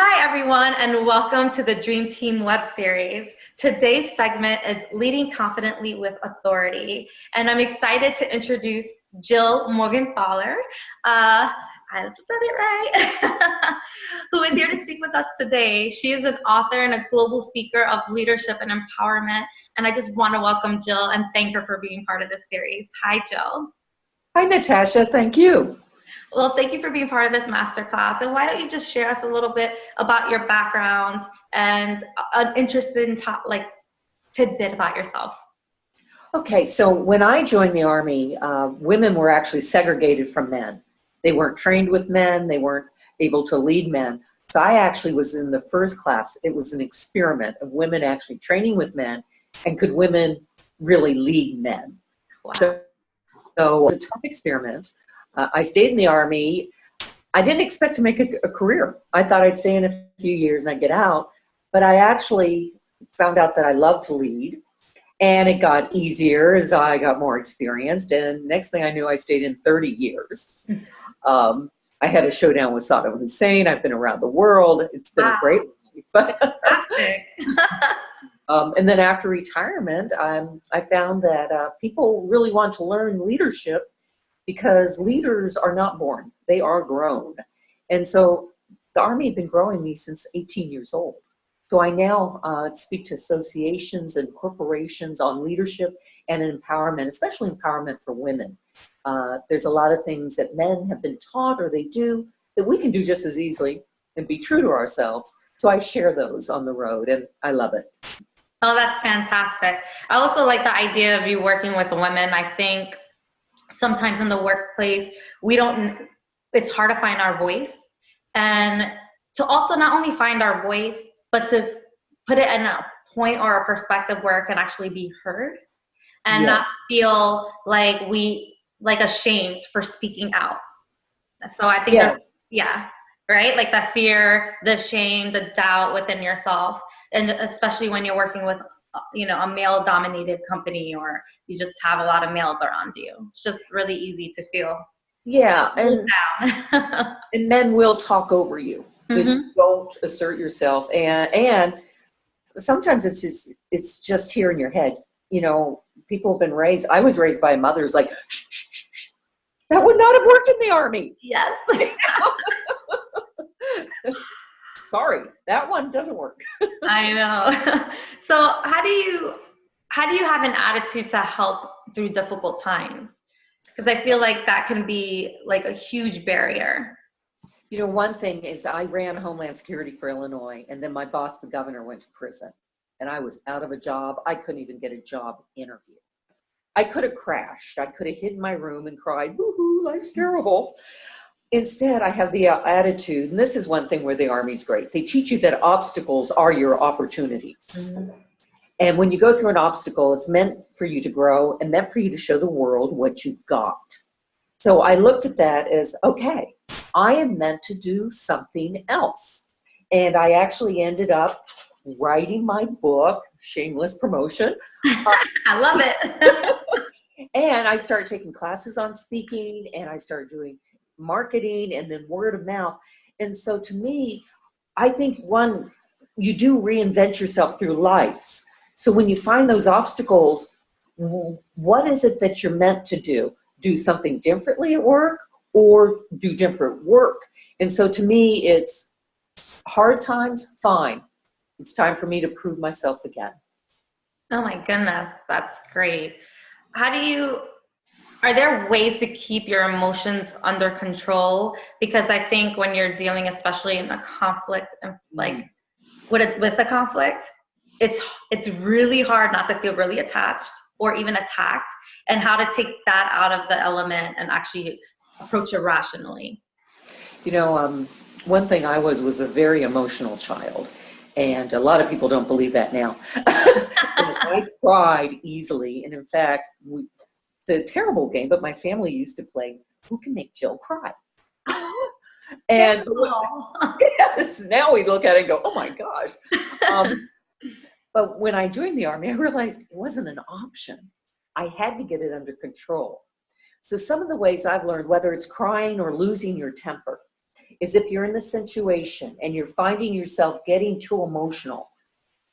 Hi, everyone, and welcome to the Dream Team web series. Today's segment is Leading Confidently with Authority, and I'm excited to introduce Jill Morgenthaler. I said it right. Who is here to speak with us today. She is an author and a global speaker of leadership and empowerment, and I just want to welcome Jill and thank her for being part of this series. Hi, Jill. Hi, Natasha. Thank you. Well, thank you for being part of this masterclass. And why don't you just share us a little bit about your background and an interesting tidbit about yourself? Okay, so when I joined the Army, women were actually segregated from men. They weren't trained with men. They weren't able to lead men. So I actually was in the first class. It was an experiment of women actually training with men, and could women really lead men? Wow. So it was a tough experiment. I stayed in the Army. I didn't expect to make a career. I thought I'd stay in a few years and I'd get out, but I actually found out that I love to lead, and it got easier as I got more experienced, and next thing I knew, I stayed in 30 years. I had a showdown with Saddam Hussein. I've been around the world. It's been a great life. Fantastic. And then after retirement, I found that people really want to learn leadership, because leaders are not born, they are grown. And so the Army had been growing me since 18 years old. So I now speak to associations and corporations on leadership and empowerment, especially empowerment for women. There's a lot of things that men have been taught or they do that we can do just as easily and be true to ourselves. So I share those on the road, and I love it. Oh, that's fantastic. I also like the idea of you working with women. I think sometimes in the workplace, it's hard to find our voice, and to also not only find our voice, but to put it in a point or a perspective where it can actually be heard and not feel like ashamed for speaking out. So I think right? Like the fear, the shame, the doubt within yourself, and especially when you're working with a male-dominated company, or you just have a lot of males around you. It's just really easy to feel and down. and men will talk over you if you don't assert yourself, and sometimes it's just here in your head. People have been raised. I was raised by a mother who's like, shh, shh, shh, shh. That would not have worked in the Army. Yes. Sorry, that one doesn't work. I know. So how do you have an attitude to help through difficult times? Because I feel like that can be like a huge barrier. One thing is, I ran Homeland Security for Illinois, and then my boss, the governor, went to prison, and I was out of a job. I couldn't even get a job interview. I could have crashed. I could have hid in my room and cried, woohoo, life's terrible. Instead, I have the attitude, and this is one thing where the Army's great. They teach you that obstacles are your opportunities. And when you go through an obstacle, it's meant for you to grow and meant for you to show the world what you've got. So I looked at that as, okay, I am meant to do something else. And I actually ended up writing my book, shameless promotion. I love it. And I started taking classes on speaking, and I started doing marketing, and then word of mouth. And so to me, I think you do reinvent yourself through life. So when you find those obstacles, what is it that you're meant to do? Do something differently at work, or do different work? And so to me, it's hard times, fine. It's time for me to prove myself again. Oh my goodness, that's great. Are there ways to keep your emotions under control? Because I think when you're dealing, especially in a conflict, with a conflict, it's really hard not to feel really attached or even attacked, and how to take that out of the element and actually approach it rationally. One thing I was a very emotional child, and a lot of people don't believe that now. I cried easily, and in fact, it's a terrible game, but my family used to play Who Can Make Jill Cry? And yes, now we look at it and go, oh my gosh. But when I joined the Army, I realized it wasn't an option. I had to get it under control. So some of the ways I've learned, whether it's crying or losing your temper, is if you're in the situation and you're finding yourself getting too emotional,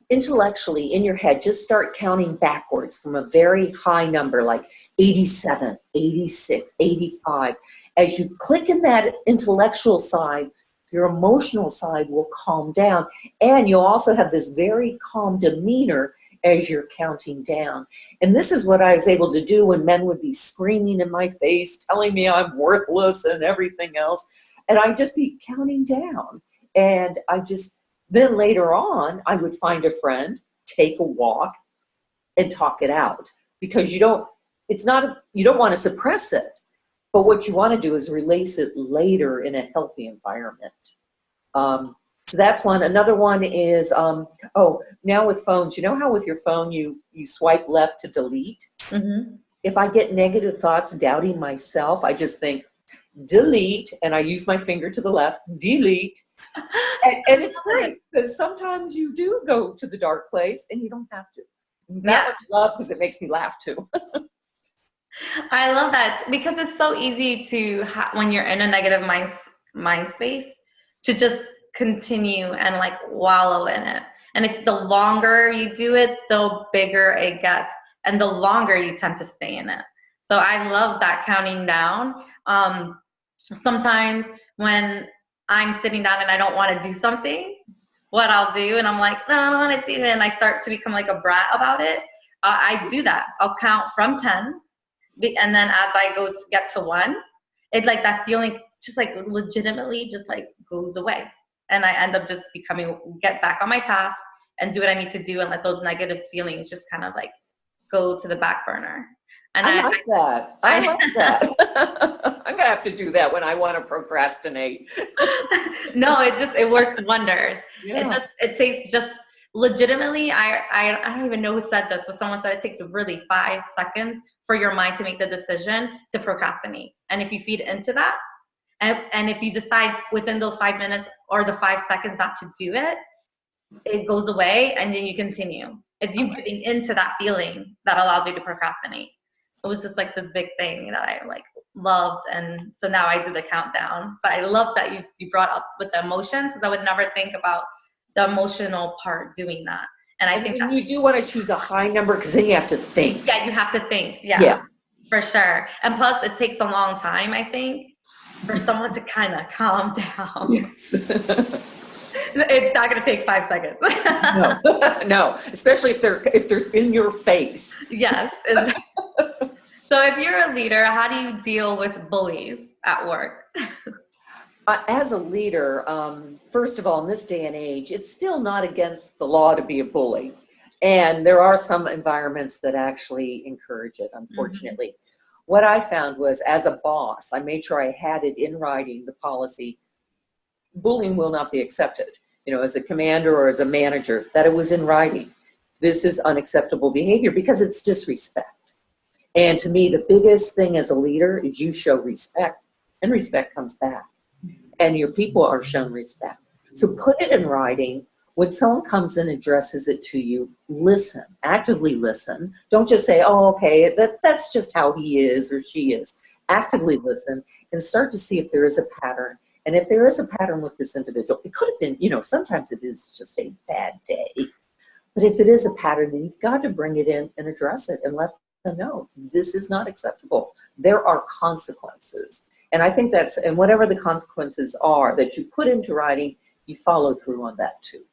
intellectually in your head, just start counting backwards from a very high number like 87, 86, 85. As you click in that intellectual side, your emotional side will calm down, and you'll also have this very calm demeanor as you're counting down. And this is what I was able to do when men would be screaming in my face, telling me I'm worthless and everything else. And I'd just be counting down. And then later on, I would find a friend, take a walk, and talk it out. Because you don't want to suppress it. But what you want to do is release it later in a healthy environment. So that's one. Another one is, now with phones, you know how with your phone you swipe left to delete? Mm-hmm. If I get negative thoughts, doubting myself, I just think, delete, and I use my finger to the left, delete. And it's great, because sometimes you do go to the dark place and you don't have to. That one I love because it makes me laugh too. I love that, because it's so easy to, when you're in a negative mind space, to just continue and like wallow in it. And if the longer you do it, the bigger it gets, and the longer you tend to stay in it. So I love that counting down. Sometimes when I'm sitting down and I don't want to do something, what I'll do, and I'm like, no, I don't want to do it, and I start to become like a brat about it, I do that. I'll count from 10, and then as I go to get to 1, it's like that feeling just like legitimately just like goes away. And I end up just get back on my task and do what I need to do, and let those negative feelings just kind of like go to the back burner. And I like that. I like that. I'm gonna have to do that when I want to procrastinate. No, it works wonders. Yeah. It takes just legitimately. I don't even know who said this, but someone said it takes really 5 seconds for your mind to make the decision to procrastinate. And if you feed into that, and if you decide within those 5 minutes or the 5 seconds not to do it, it goes away, and then you continue. It's you getting into that feeling that allows you to procrastinate. It was just like this big thing that I like loved, and so now I do the countdown. So I love that you brought up with the emotions, because I would never think about the emotional part doing that. And I think you do want to choose a high number, because then you have to think. Yeah, you have to think. Yeah, for sure. And plus, it takes a long time, I think, for someone to kind of calm down. Yes. It's not going to take 5 seconds. No, especially if there's in your face. Yes. So if you're a leader, how do you deal with bullies at work? As a leader, first of all, in this day and age, it's still not against the law to be a bully. And there are some environments that actually encourage it, unfortunately. Mm-hmm. What I found was, as a boss, I made sure I had it in writing, the policy, bullying will not be accepted. As a commander or as a manager, that it was in writing. This is unacceptable behavior, because it's disrespect. And to me, the biggest thing as a leader is you show respect, and respect comes back. And your people are shown respect. So put it in writing. When someone comes and addresses it to you, listen, actively listen. Don't just say, oh, okay, that's just how he is or she is. Actively listen and start to see if there is a pattern. And if there is a pattern with this individual, it could have been, sometimes it is just a bad day. But if it is a pattern, then you've got to bring it in and address it and let them know this is not acceptable. There are consequences. And I think and whatever the consequences are that you put into writing, you follow through on that too.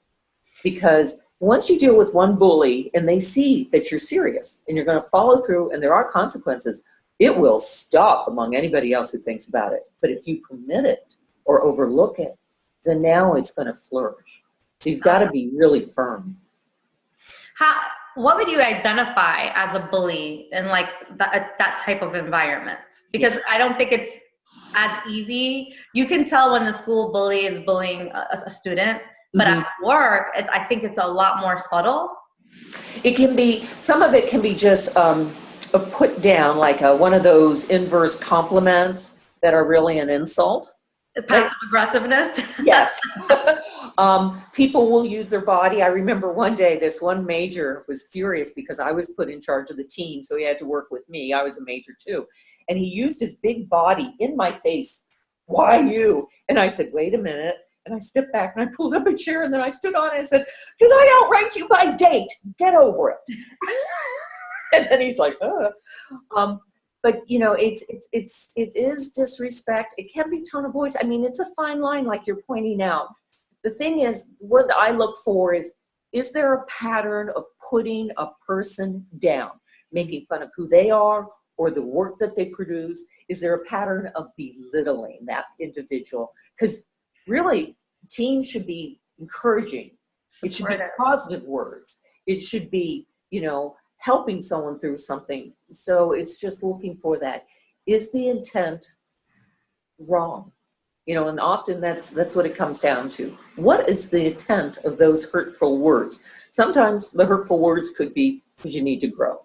Because once you deal with one bully and they see that you're serious and you're going to follow through and there are consequences, it will stop among anybody else who thinks about it. But if you permit it or overlook it, then now it's going to flourish. So you've got to be really firm. What would you identify as a bully in like that type of environment? Because I don't think it's as easy. You can tell when the school bully is bullying a student, but at work, I think it's a lot more subtle. It can be, some of it can be just a put down, like one of those inverse compliments that are really an insult. Passive aggressiveness. Yes. People will use their body. I remember one day this one major was furious because I was put in charge of the team, so he had to work with me. I was a major too. And he used his big body in my face why you? And I said, wait a minute. And I stepped back and I pulled up a chair and then I stood on it and said, because I outranked you by date. Get over it. And then he's like, but you know, it is disrespect. It can be tone of voice. I mean, it's a fine line, like you're pointing out. The thing is, what I look for is there a pattern of putting a person down, making fun of who they are or the work that they produce? Is there a pattern of belittling that individual? Because really, teams should be encouraging. It should be positive words. It should be, you know, helping someone through something. So it's just looking for that. Is the intent wrong? You know, and often that's what it comes down to. What is the intent of those hurtful words? Sometimes the hurtful words could be because you need to grow.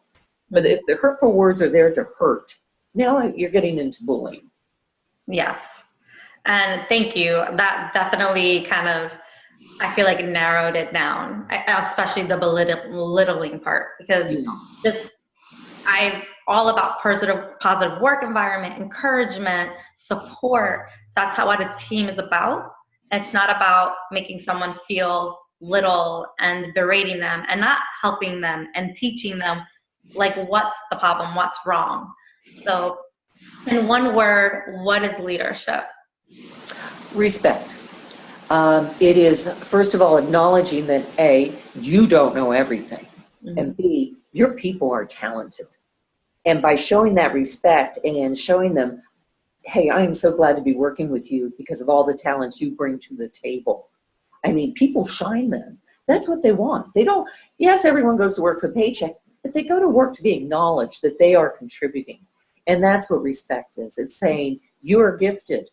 But if the hurtful words are there to hurt, now you're getting into bullying. Yes. And thank you. That definitely kind of, I feel like, narrowed it down, especially the belittling part, because I'm all about positive work environment, encouragement, support. That's what a team is about. It's not about making someone feel little and berating them and not helping them and teaching them, like, what's the problem, what's wrong. So in one word, what is leadership? Respect. It is, first of all, acknowledging that A, you don't know everything, and B, your people are talented. And by showing that respect and showing them, hey, I am so glad to be working with you because of all the talents you bring to the table. I mean, people shine then. That's what they want. They don't, yes, everyone goes to work for a paycheck, but they go to work to be acknowledged that they are contributing. And that's what respect is. It's saying, you are gifted,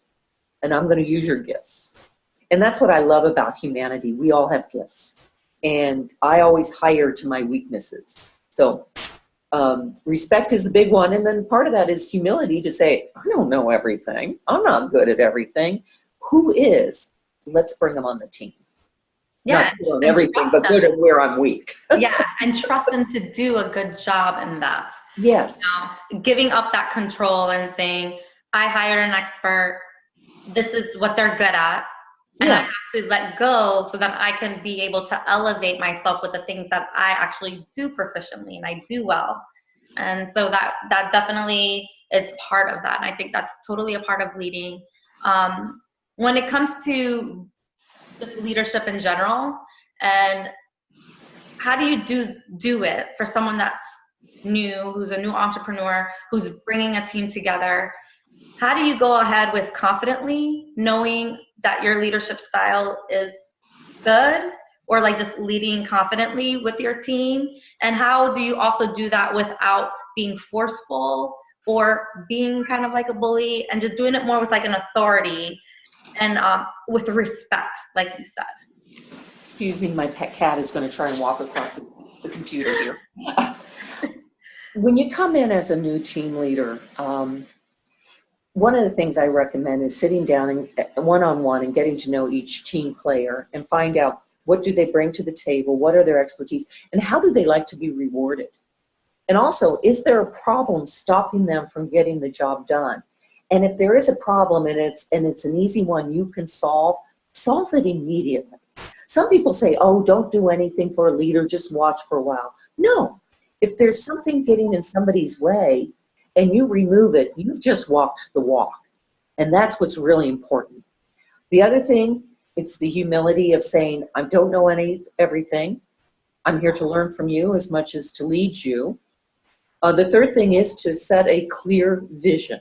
and I'm going to use your gifts. And that's what I love about humanity. We all have gifts. And I always hire to my weaknesses. So respect is the big one. And then part of that is humility to say, I don't know everything. I'm not good at everything. Who is? Let's bring them on the team. Yeah. Not good at everything, but good at where I'm weak. Yeah, and trust them to do a good job in that. Yes. You know, giving up that control and saying, I hired an expert. This is what they're good at. And I have to let go so that I can be able to elevate myself with the things that I actually do proficiently and I do well. And so that definitely is part of that. And I think that's totally a part of leading. When it comes to just leadership in general, and how do you do it for someone that's new, who's a new entrepreneur, who's bringing a team together? How do you go ahead with confidently knowing that your leadership style is good, or like just leading confidently with your team? And how do you also do that without being forceful or being kind of like a bully, and just doing it more with like an authority and with respect, like you said? Excuse me, my pet cat is going to try and walk across the computer here. When you come in as a new team leader, one of the things I recommend is sitting down and one-on-one and getting to know each team player and find out what do they bring to the table, what are their expertise, and how do they like to be rewarded? And also, is there a problem stopping them from getting the job done? And if there is a problem and it's an easy one you can solve it immediately. Some people say, oh, don't do anything for a leader, just watch for a while. No, if there's something getting in somebody's way, and you remove it, you've just walked the walk. And that's what's really important. The other thing, it's the humility of saying, I don't know everything. I'm here to learn from you as much as to lead you. The third thing is to set a clear vision.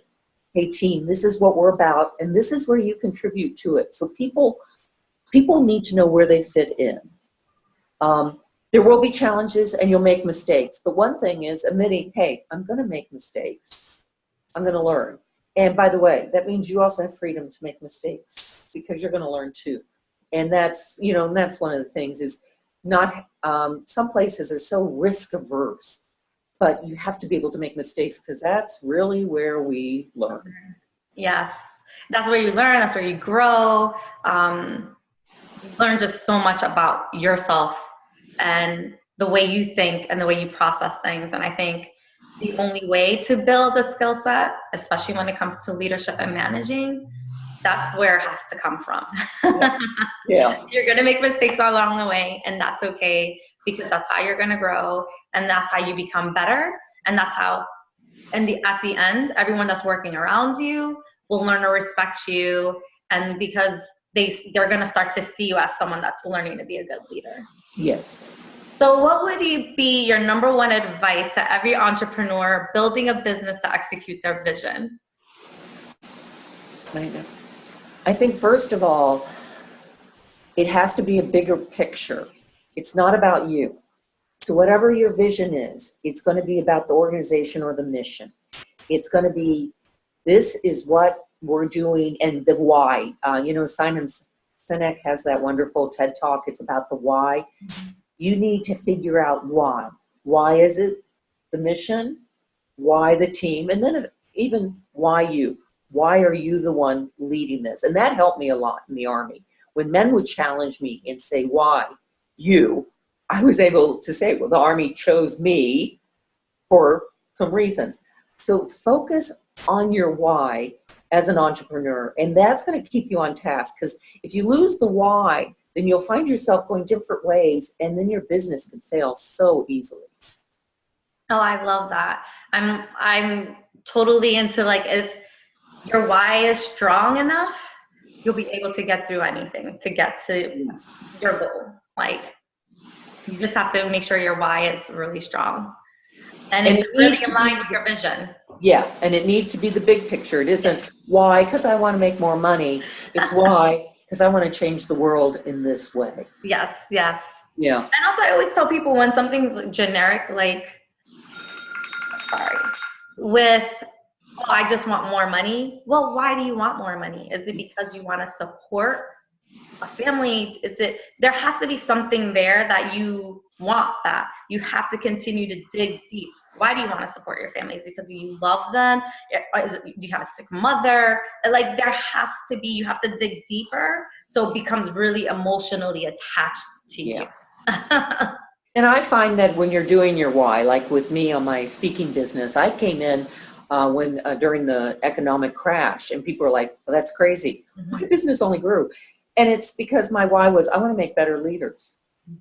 Hey team, this is what we're about, and this is where you contribute to it. So people need to know where they fit in. There will be challenges and you'll make mistakes. But one thing is admitting, hey, I'm going to make mistakes. I'm going to learn. And by the way, that means you also have freedom to make mistakes because you're going to learn too. And that's, you know, and that's one of the things is not, some places are so risk averse, but you have to be able to make mistakes because that's really where we learn. Yes, that's where you learn. That's where you grow. Learn just so much about yourself and the way you think and the way you process things. And I think the only way to build a skill set, especially when it comes to leadership and managing, That's where it has to come from. Yeah. You're going to make mistakes along the way, and that's okay, because that's how you're going to grow, and that's how you become better. And that's how, at the end, everyone that's working around you will learn to respect you, and because they're going to start to see you as someone that's learning to be a good leader. Yes. So what would be your number one advice to every entrepreneur building a business to execute their vision? I think, first of all, it has to be a bigger picture. It's not about you. So whatever your vision is, it's going to be about the organization or the mission. It's going to be, this is what we're doing, and the why. Simon Sinek has that wonderful TED Talk. It's about the why. You need to figure out why. Why is it the mission? Why the team? And then even why you? Why are you the one leading this? And that helped me a lot in the Army. When men would challenge me and say, why you? I was able to say, well, the Army chose me for some reasons. So focus on your why as an entrepreneur, and that's going to keep you on task, because if you lose the why, then you'll find yourself going different ways, and then your business can fail so easily. Oh, I love that. I'm totally into, like, if your why is strong enough, you'll be able to get through anything to get to your goal. Like, you just have to make sure your why is really strong. And it's really in line with your vision. Yeah, and it needs to be the big picture. It isn't why because I want to make more money. It's why because I want to change the world in this way. Yes, yes. Yeah. And also, I always tell people, when something's generic, with, oh, I just want more money. Well, why do you want more money? Is it because you want to support a family? There has to be something there that you want, that you have to continue to dig deep. Why do you want to support your family? Is it because you love them? Do you have a sick mother? Like, there has to be, you have to dig deeper, so it becomes really emotionally attached to you. And I find that when you're doing your why, like with me on my speaking business, I came in during the economic crash, and people were like, well, that's crazy. My business only grew. And it's because my why was, I want to make better leaders.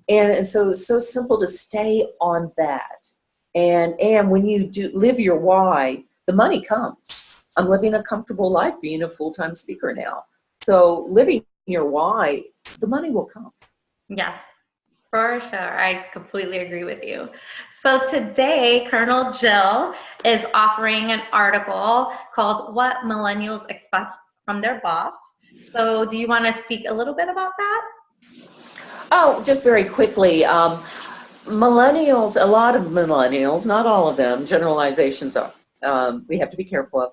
And so it's so simple to stay on that. And when you live your why, the money comes. I'm living a comfortable life being a full-time speaker now. So living your why, the money will come. Yes, for sure. I completely agree with you. So today, Colonel Jill is offering an article called What Millennials Expect from Their Boss. So do you want to speak a little bit about that? Oh, just very quickly. Millennials, a lot of millennials, not all of them, generalizations are, we have to be careful of,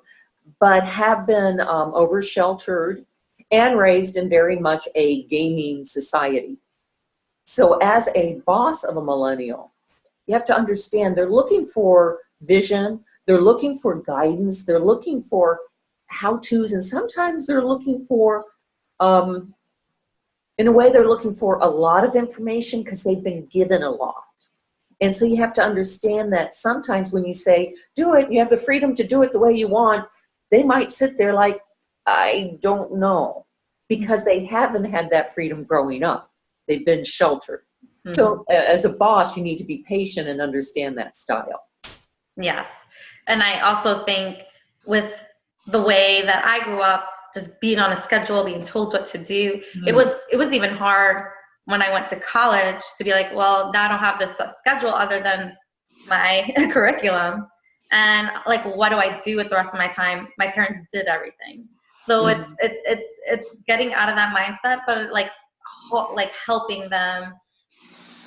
but have been over-sheltered and raised in very much a gaming society. So as a boss of a millennial, you have to understand they're looking for vision, they're looking for guidance, they're looking for how-tos, and sometimes they're looking for, in a way, they're looking for a lot of information because they've been given a lot. And so you have to understand that sometimes when you say, do it, you have the freedom to do it the way you want, they might sit there like, I don't know, because they haven't had that freedom growing up. They've been sheltered. Mm-hmm. So as a boss, you need to be patient and understand that style. Yes. And I also think with the way that I grew up, just being on a schedule, being told what to do, it was even hard when I went to college to be like, well, now I don't have this schedule other than my curriculum. And like, what do I do with the rest of my time? My parents did everything. So it's getting out of that mindset, but like helping them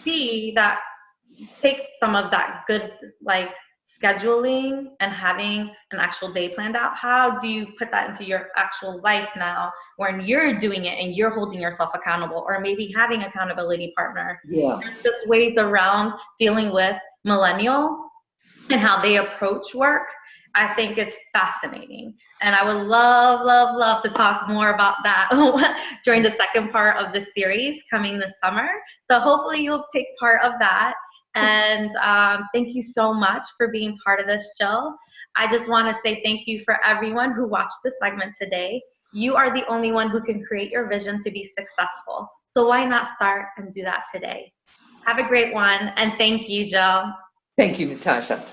see that, take some of that good, like, scheduling and having an actual day planned out. How do you put that into your actual life now when you're doing it and you're holding yourself accountable, or maybe having an accountability partner? Yeah. There's just ways around dealing with millennials and how they approach work. I think it's fascinating. And I would love to talk more about that during the second part of the series coming this summer. So hopefully you'll take part of that. And thank you so much for being part of this, Jill. I just want to say thank you for everyone who watched this segment today. You are the only one who can create your vision to be successful. So why not start and do that today? Have a great one. And thank you, Jill. Thank you, Natasha.